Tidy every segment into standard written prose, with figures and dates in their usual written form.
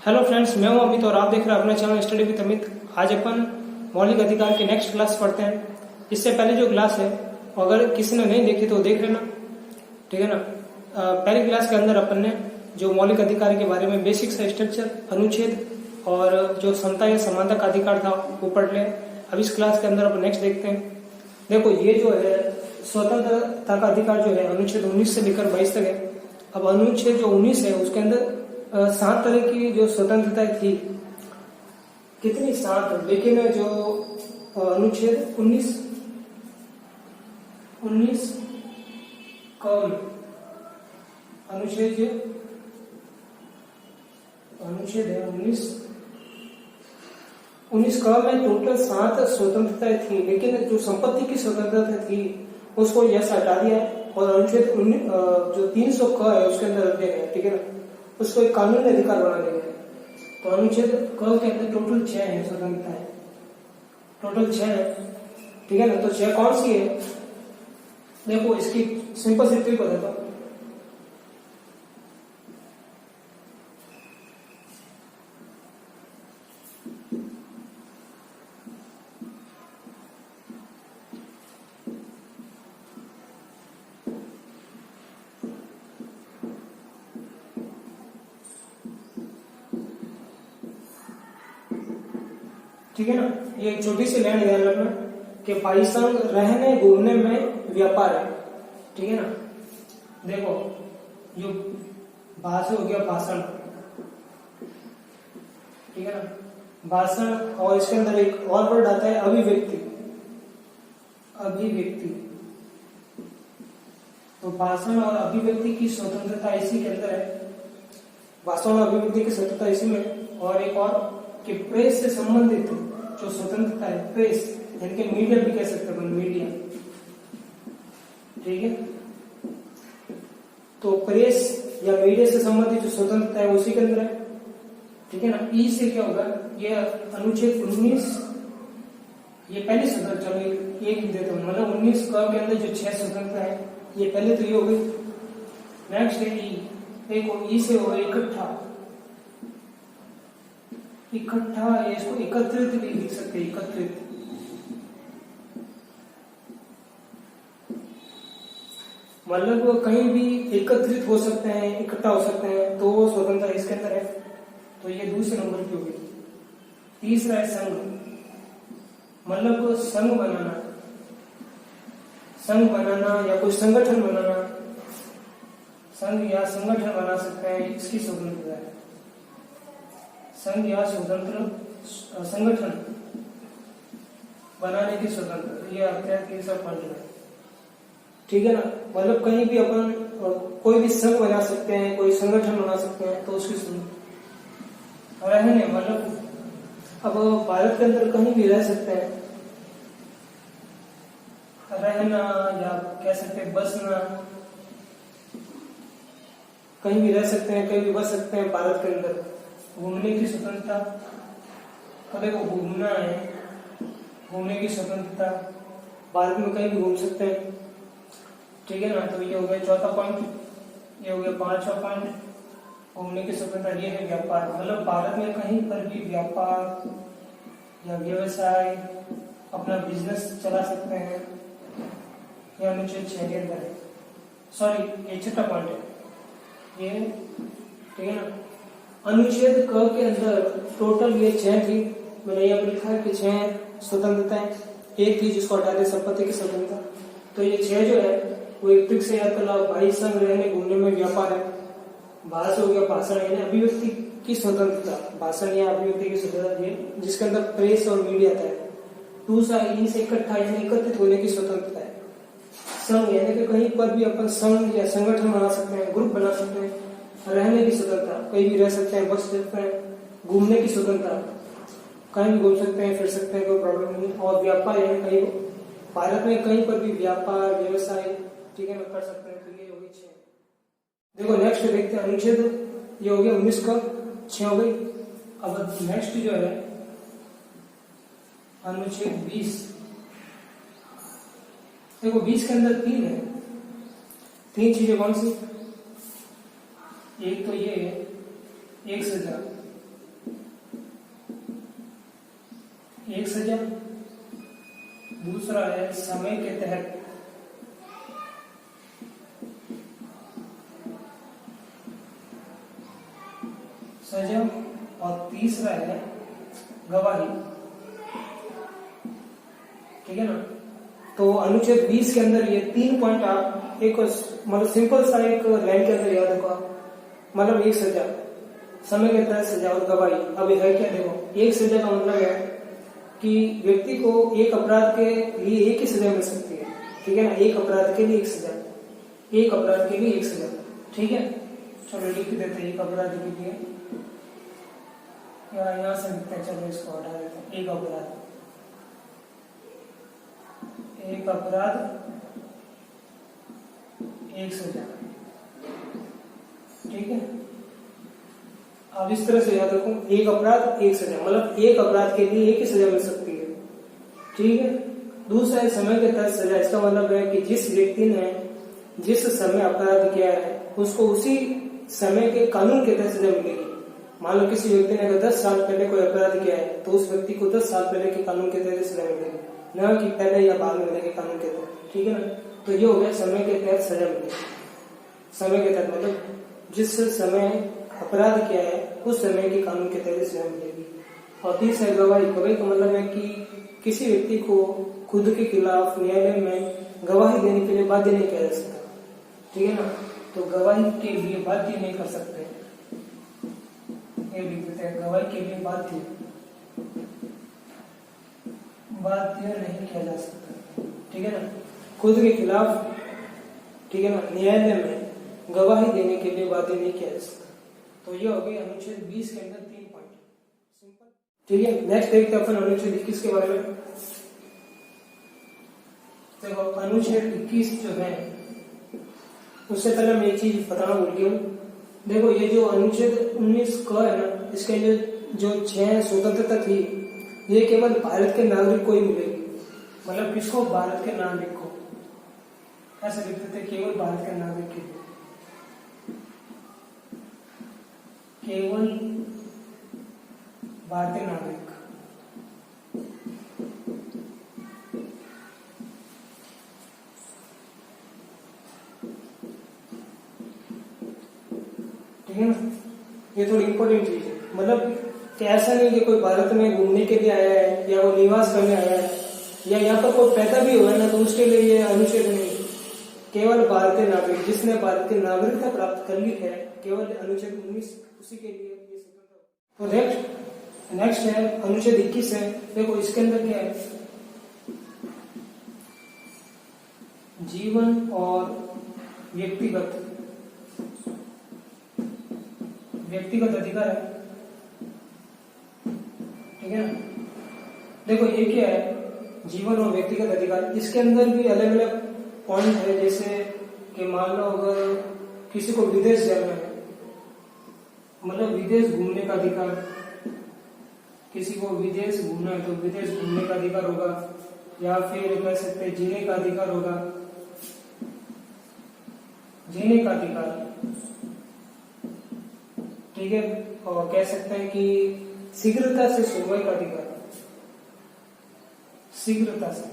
Hello friends, मैं हूं अमित और आप देख रहे हैं अपना चैनल स्टडी विद अमित। आज अपन मौलिक अधिकार के नेक्स्ट क्लास पढ़ते हैं। इससे पहले जो क्लास है अगर किसी ने नहीं देखी तो देख लेना, ठीक है ना। पहली क्लास के अंदर अपन ने जो मौलिक अधिकार के बारे में बेसिक सा स्ट्रक्चर, अनुच्छेद और जो समता या समानता का अधिकार था वो पढ़ ले। अब इस क्लास के अंदर अपन नेक्स्ट देखते हैं। देखो, ये जो है स्वतंत्रता का अधिकार जो है अनुच्छेद 19 से लेकर 22 तक है। अब अनुच्छेद जो 19 है उसके अंदर 7 तरह की जो स्वतंत्रता थी, कितनी 7, लेकिन जो अनुच्छेद 19 कम अनुच्छेद है 19 कम में टोटल 7 स्वतंत्रताएं थी, लेकिन जो संपत्ति की स्वतंत्रता थी उसको यह हटा दिया है और अनुच्छेद जो 300 क है उसके अंदर रख दिया गया, ठीक है ना। उसको एक कानूनी अधिकार बना दिया गया। तो अनुच्छेद क के अंदर टोटल 6 है स्वतंत्रताएं, टोटल 6 है, ठीक है ना। तो 6 कौन सी है? देखो, इसकी सिंपल सी ट्रिक बताता हूं। ठीक है ना, ये एक छोटी सी लाइन ध्यान रखना कि परिसंघ रहने घूमने में व्यापार है, ठीक है ना। देखो, जो भाषण हो गया भाषण, ठीक है ना, भाषण, और इसके अंदर एक और वर्ड आता है अभिव्यक्ति। तो भाषण और अभिव्यक्ति की स्वतंत्रता इसी के अंदर है। भाषण और अभिव्यक्ति की स्वतंत्रता इसी में। और एक और कि प्रेस से संबंधित जो स्वतंत्रता है, प्रेस यानी कि मीडिया भी कह सकते हैं, मीडिया, ठीक है। तो प्रेस या मीडिया से संबंधित जो स्वतंत्रता है उसी के अंदर है, ठीक है ना। ई से क्या होगा? ये अनुच्छेद 19, ये पहली स्वतंत्रता, चलो एक ही देता हूं, मतलब 19 क के अंदर जो 6 स्वतंत्रता है, ये पहले तो ये हो गई। नेक्स्ट है ई। देखो, ई से होगा इकट्ठा, इसको एकत्रित भी लिख सकते हैं, एकत्रित। मतलब कहीं भी एकत्रित हो सकते हैं, इकट्ठा हो सकते हैं, तो वो स्वतंत्रता इसके अंदर है। तो ये दूसरे नंबर की होगी। तीसरा है संघ, मतलब संघ बनाना या कोई संगठन बनाना, संघ या संगठन बना सकते हैं, इसकी स्वतंत्रता है। संघ या स्वतंत्र संगठन बनाने की स्वतंत्रता, ये तीसरा पॉइंट है, ठीक है ना। मतलब कहीं भी अपन कोई भी संघ बना सकते हैं, कोई संगठन बना सकते हैं, तो उसकी स्वतंत्रता। रहने, मतलब अब भारत के अंदर कहीं भी रह सकते हैं, रहना या कह सकते हैं बसना, कहीं भी रह सकते हैं, कहीं भी बस सकते हैं भारत के अंदर। घूमने की स्वतंत्रता, कभी को घूमना है, घूमने की स्वतंत्रता, भारत में कहीं भी घूम सकते हैं, ठीक है ना। तो ये हो गया चौथा पॉइंट। ये हो गया पांचवा पॉइंट, घूमने की स्वतंत्रता। ये है व्यापार, मतलब भारत में कहीं पर भी व्यापार या व्यवसाय, अपना बिजनेस चला सकते हैं, यह अनुच्छेद 6 के अंदर है। सॉरी, ये छठा पॉइंट है ये, ठीक है ना। अनुच्छेद क के अंदर टोटल ये 6 थी, मैंने यहाँ पर लिखा है कि 6 स्वतंत्रताएं। एक थी जिसको हटा दे, संपत्ति की स्वतंत्रता। तो ये 6 जो है वो एक ट्रिक से याद कर लो। भाई संघ रहने घूमने में व्यापार है। भाषण हो गया भाषण यानी अभिव्यक्ति की स्वतंत्रता, भाषण या अभिव्यक्ति की स्वतंत्रता, जिसके अंदर प्रेस और मीडिया आता है। दूसरा ई से इकट्ठा यानी एकत्रित होने की स्वतंत्रता है। संघ यानी कि कहीं पर भी अपन संघ या संगठन बना सकते हैं, ग्रुप बना सकते हैं। रहने की स्वतंत्रता, कहीं भी रह सकते हैं, बस सकते हैं। घूमने की स्वतंत्रता, कहीं भी घूम सकते हैं, फिर सकते हैं, कोई प्रॉब्लम नहीं। और व्यापार यानी कहीं भारत में कहीं पर भी व्यापार व्यवसाय, ठीक है ना, कर सकते हैं। तो ये हो गई 6। देखो नेक्स्ट देखते हैं अनुच्छेद, ये हो गया 19 का 6 हो गई। अब नेक्स्ट जो है अनुच्छेद 20। देखो 20 के अंदर 3 है, 3 चीजें कौन सी? एक तो ये एक सजा, एक सजा, दूसरा है समय के तहत सजा, और तीसरा है गवाही। ठीक है ना। तो अनुच्छेद 20 के अंदर ये 3 पॉइंट आप एक मतलब सिंपल सा एक लाइन के अंदर याद रखो। मतलब एक सजा, समय के तहत सजा और गवाही। अब है क्या, देखो एक सजा का मतलब है कि व्यक्ति को एक अपराध के लिए एक ही सजा मिल सकती है। ठीक है ना, एक अपराध के लिए एक सजा, एक अपराध के लिए एक सजा। ठीक है, चलो लिख देते हैं एक अपराध के लिए, या यहाँ से लिखते हैं, चलो इसको हटा देते हैं। एक अपराध, एक अपराध एक सजा। ठीक है, अब इस तरह से याद रखो, एक अपराध एक सजा, मतलब एक अपराध के लिए एक ही सजा मिल सकती है। ठीक है, दूसरा है समय के तहत सजा। इसका मतलब है कि जिस व्यक्ति ने जिस समय अपराध किया है उसको उसी समय के कानून के तहत सजा मिलेगी। मान लो किसी व्यक्ति ने अगर 10 साल पहले कोई अपराध किया है तो उस व्यक्ति को 10 साल पहले के कानून के तहत सजा मिलेगी, न कि पहले या बाद में मिलेगी कानून के तहत। ठीक है ना, तो ये हो गया समय के तहत सजा मिलेगी। समय के तहत मतलब जिस समय अपराध किया है उस समय के कानून के तहत सजा मिलेगी। और तीसरा है गवाही। गवाही का मतलब है कि किसी व्यक्ति को खुद के खिलाफ न्यायालय में गवाही देने के लिए बाध्य नहीं किया जा सकता। ठीक है ना, तो गवाही के लिए बाध्य नहीं कर सकते, ये लिख देते हैं, गवाही के लिए बाध्य नहीं किया जा सकता। ठीक है ना, खुद के खिलाफ, ठीक है ना, न्यायालय में गवाही देने के लिए बाध्य नहीं किया जा सकता। तो ये हो गई अनुच्छेद 20 के अंदर 3 पॉइंट, सिंपल। ठीक है, नेक्स्ट देखते हैं अपन अनुच्छेद 21 के बारे में। देखो अनुच्छेद 21 जो है, उससे पहले मैं एक चीज बताना भूल गया हूँ। देखो ये जो अनुच्छेद 19 क है ना, इसके जो 6 स्वतंत्रता थी, ये केवल भारत के नागरिक को ही मिलेगी। मतलब किसको, भारत के नागरिक को, ऐसा लिखते थे, केवल भारत के नागरिक के, केवल भारतीय नागरिक। ठीक है ना, ये थोड़ी इंपॉर्टेंट चीज है। मतलब कि ऐसा नहीं कि कोई भारत में घूमने के लिए आया है या वो निवास करने आया है या यहाँ पर कोई पैदा भी हुआ है ना, तो उसके लिए ये अनुच्छेद नहीं। केवल भारतीय नागरिक, जिसने भारत की नागरिकता प्राप्त कर ली है, केवल अनुच्छेद 19 उसी के लिए ये स्वतंत्र। तो नेक्स्ट है अनुच्छेद 21 है। देखो इसके अंदर क्या है, जीवन और व्यक्तिगत अधिकार है। ठीक है ना, देखो ये क्या है, जीवन और व्यक्तिगत अधिकार। इसके अंदर भी अलग अलग पॉइंट है, जैसे कि मान लो अगर किसी को विदेश जाना है, मतलब विदेश घूमने का अधिकार, किसी को विदेश घूमना है तो विदेश घूमने का अधिकार होगा, या फिर कह सकते हैं जीने का अधिकार होगा, जीने का अधिकार। ठीक है, और कह सकते हैं कि शीघ्रता से सुनवाई का अधिकार, शीघ्रता से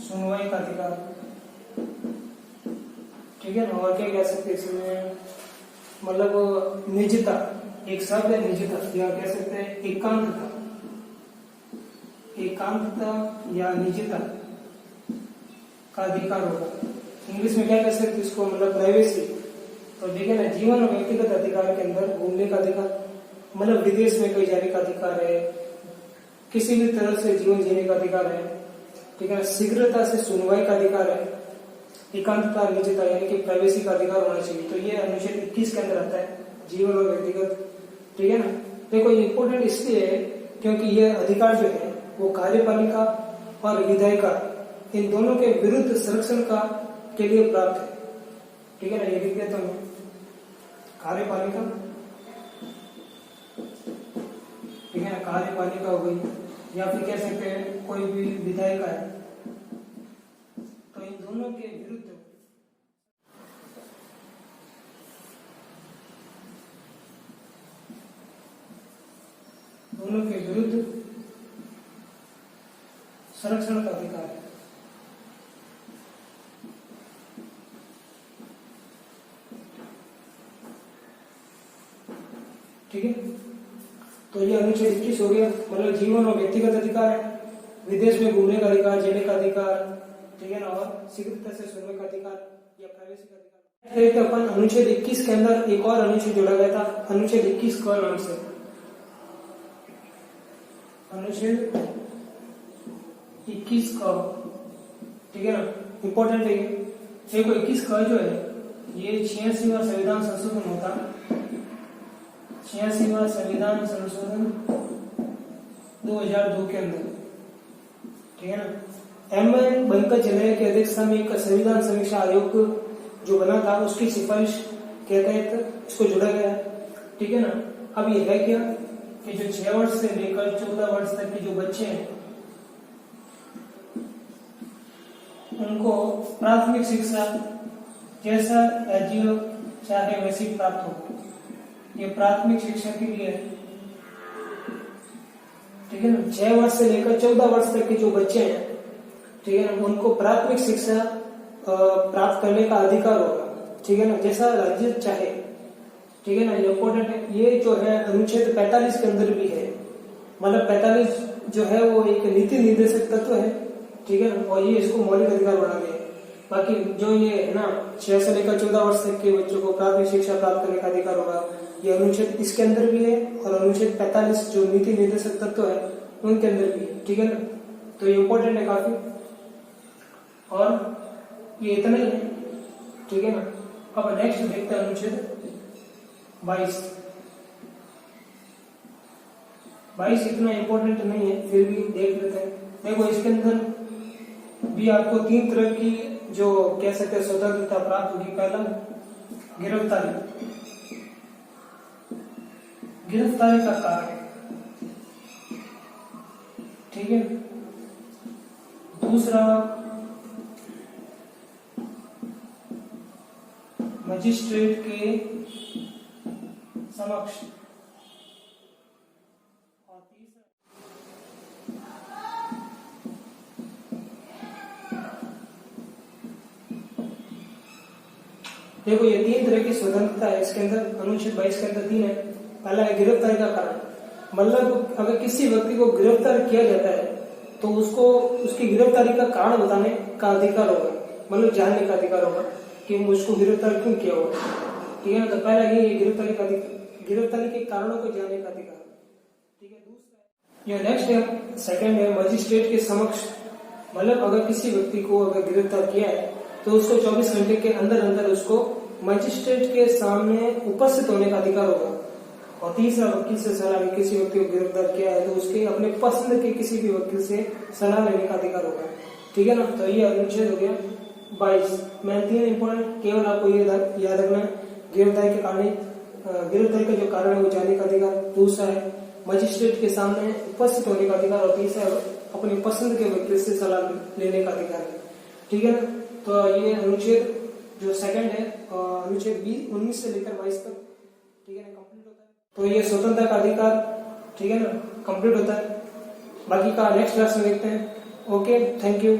सुनवाई का अधिकार। ठीक है ना, और क्या कह सकते हैं इसमें, मतलब निजता, एक शब्द है निजता, या कह सकते हैं एकांतता, एकांतता या निजता का अधिकार होगा। इंग्लिश में क्या कह सकते हैं इसको, मतलब प्राइवेसी। तो देखिए ना, जीवन और व्यक्तिगत अधिकार के अंदर घूमने का अधिकार, मतलब विदेश में कहीं जाने का अधिकार है, किसी भी तरह से जीवन जीने का अधिकार है। ठीक है, शीघ्रता से सुनवाई का अधिकार है, एकांतता निजता यानी कि प्राइवेसी का अधिकार होना चाहिए। तो ये अनुच्छेद 21 के अंदर आता है, जीवन और व्यक्तिगत। ठीक है ना, देखो ये इंपोर्टेंट इसलिए है क्योंकि ये अधिकार जो है वो कार्यपालिका और विधायिका इन दोनों के विरुद्ध संरक्षण का के लिए प्राप्त है। ठीक है ना, ये लिख देता हूं, कार्यपालिका, ठीक है ना, कार्यपालिका हो गई, या फिर कह सकते हैं कोई भी विधायिका है, तो इन दोनों के विरुद्ध दोनों के विरुद्ध संरक्षण का अधिकार है। ठीक है, तो ये अनुच्छेद 21 हो गया। मतलब जीवन और व्यक्तिगत अधिकार है, विदेश में घूमने का अधिकार, जीने का अधिकार, ठीक है ना, और शीघ्रता से सुनने का अधिकार या प्राइवेसी का अधिकार। तो अपन अनुच्छेद 21 के अंदर एक और अनुच्छेद जोड़ा गया था, अनुच्छेद 21 क नाम से। अनुच्छेद 21 क, ठीक है ना, इंपॉर्टेंट है ये। देखो 21 क जो है ये 86वां संविधान संशोधन होता है, 86वां संविधान संशोधन 2002 के अंदर, ठीक है ना। एम बंकज जनय की अध्यक्षता में एक संविधान समीक्षा आयोग जो बना था उसकी सिफारिश के तहत इसको जोड़ा गया है, ठीक है ना। अब ये है क्या कि जो 6 वर्ष से लेकर 14 वर्ष तक के जो बच्चे हैं उनको प्राथमिक शिक्षा जैसा राज्य चाहे वैसी प्राप्त हो। ये प्राथमिक शिक्षा के लिए, ठीक है ना, 6 वर्ष से लेकर 14 वर्ष तक के जो बच्चे हैं, ठीक है ना, उनको प्राथमिक शिक्षा प्राप्त करने का अधिकार होगा, ठीक है ना, जैसा राज्य चाहे, ठीक है ना। ये इम्पोर्टेंट है। ये जो है अनुच्छेद 45 के अंदर भी है। मतलब 45 जो है वो एक नीति निर्देशक तत्व है, ठीक है ना, और ये इसको मौलिक अधिकार बना दिया। बाकी जो ये है ना 6 से लेकर 14 वर्ष तक के बच्चों को प्राथमिक शिक्षा प्राप्त करने का अधिकार होगा, ये अनुच्छेद इसके अंदर भी है, और अनुच्छेद 45 जो नीति निर्देशक तत्व है उनके अंदर भी है, ठीक है ना। तो ये इम्पोर्टेंट है काफी, और ये इतना ही है, ठीक है ना। अब नेक्स्ट देखते हैं अनुच्छेद 22 इतना इम्पोर्टेंट नहीं है, फिर भी देख लेते हैं। देखो इसके अंदर भी आपको 3 तरह की जो कह सकते हैं स्वतंत्रता प्राप्त होगी। पहला गिरफ्तारी, गिरफ्तारी का कारण, ठीक है। दूसरा मजिस्ट्रेट के समक्ष, और तीसरा देखो ये 3 तरह की स्वतंत्रता है इसके अंदर, अनुच्छेद 22 के अंदर 3 है। पहला है गिरफ्तारी का कारण, मतलब अगर किसी व्यक्ति को गिरफ्तार किया जाता है तो उसको उसकी गिरफ्तारी का कारण बताने का अधिकार होगा, मतलब जानने का अधिकार होगा कि उसको गिरफ्तार क्यों किया होगा, ठीक है ना। तो पहला ये गिरफ्तारी का गिरफ्तारी के कारणों को जानने का अधिकार, ठीक है। दूसरा ये नेक्स्ट है, सेकंड है मजिस्ट्रेट के समक्ष, मतलब अगर किसी व्यक्ति को अगर गिरफ्तार किया है तो उसको 24 घंटे के अंदर अंदर उसको मजिस्ट्रेट के सामने उपस्थित होने का अधिकार होगा। और तीसरा वकील से सलाह, किसी व्यक्ति को गिरफ्तार किया है तो उसके अपने पसंद के किसी भी वकील से सलाह लेने का अधिकार होगा, ठीक है ना। तो ये अनुच्छेद हो गया 22 में 3 इंपोर्टेंट, केवल आपको ये याद रखना है गिरफ्तारी के कारण, गिरफ्तारी का जो कारण है वो जानने का अधिकार, दूसरा है मजिस्ट्रेट के सामने उपस्थित होने का अधिकार, और तीसरा अपनी पसंद के वकील से सलाह लेने का अधिकार है, ठीक है ना। तो ये अनुच्छेद जो सेकंड है अनुच्छेद 19 से लेकर 22 तक, ठीक है ना, कंप्लीट होता है। तो ये स्वतंत्रता का अधिकार, ठीक है ना, कंप्लीट होता है। बाकी का नेक्स्ट क्लास में देखते हैं। Okay, thank you.